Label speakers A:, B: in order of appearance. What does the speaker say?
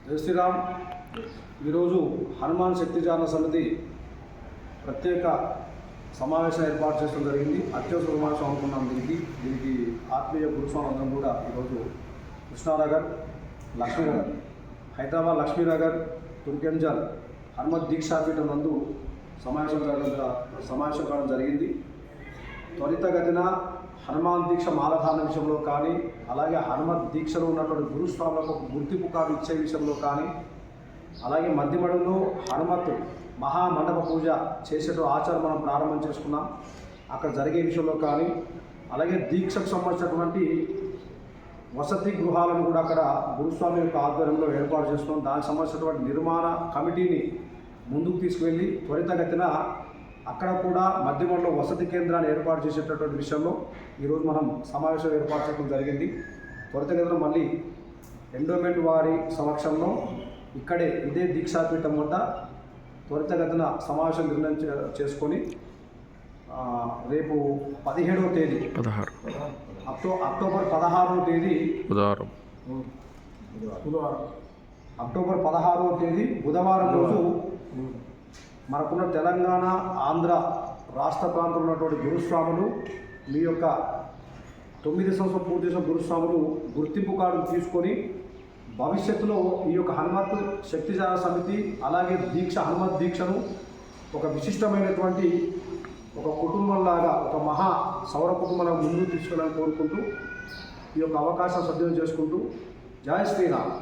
A: జై శ్రీరామ్. ఈరోజు హనుమాన్ శక్తిజాన సమితి ప్రత్యేక సమావేశం ఏర్పాటు చేయడం జరిగింది. అత్యవసర సమావేశం అనుకున్నాం. దీనికి ఆత్మీయ గురుస్వాములందరం కూడా ఈరోజు కృష్ణానగర్, లక్ష్మీనగర్, హైదరాబాద్ లక్ష్మీనగర్, తుర్కెంజల్ హనుమత్ దీక్షాపీఠం నందు సమావేశం కావడం జరిగింది. త్వరితగతిన హనుమాన్ దీక్ష మాలధారణ విషయంలో కానీ, అలాగే హనుమత్ దీక్షలో ఉన్నటువంటి గురుస్వాములకు గుర్తింపు కార్డు ఇచ్చే విషయంలో కానీ, అలాగే మధ్యమడంలో హనుమత్ మహామండప పూజ చేసేట ఆచారం మనం ప్రారంభం చేసుకున్నాం. అక్కడ జరిగే విషయంలో కానీ, అలాగే దీక్షకు సంబంధించినటువంటి వసతి గృహాలను కూడా అక్కడ గురుస్వామి యొక్క ఆధ్వర్యంలో ఏర్పాటు చేస్తున్నాం. దానికి సంబంధించినటువంటి నిర్మాణ కమిటీని ముందుకు తీసుకువెళ్ళి త్వరితగతిన అక్కడ కూడా మధ్యమంలో వసతి కేంద్రాన్ని ఏర్పాటు చేసేటటువంటి విషయంలో ఈరోజు మనం సమావేశం ఏర్పాటు చేయడం జరిగింది. త్వరితగతిన మళ్ళీ ఎండోమెంట్ వారి సమక్షంలో ఇక్కడే ఇదే దీక్షాపీఠం వద్ద త్వరితగతిన సమావేశం నిర్ణయం చేసుకొని రేపు 17వ తేదీ అక్టోబర్ 16వ తేదీ అక్టోబర్ 16వ తేదీ బుధవారం రోజు మనకున్న తెలంగాణ, ఆంధ్ర రాష్ట్ర ప్రాంతంలో ఉన్నటువంటి గురుస్వాములు, మీ యొక్క 9 సంవత్సరం పూర్తి చేసిన గురుస్వాములు గుర్తింపు కార్డు తీసుకొని భవిష్యత్తులో ఈ యొక్క హనుమత్ శక్తిజాన సమితి అలాగే హనుమత్ దీక్షను ఒక విశిష్టమైనటువంటి ఒక కుటుంబంలాగా, ఒక మహా సౌర కుటుంబంలో ముందుకు తీసుకెళ్ళాలని కోరుకుంటూ ఈ యొక్క అవకాశం సద్వినియోగం చేసుకుంటూ జై శ్రీరామ్.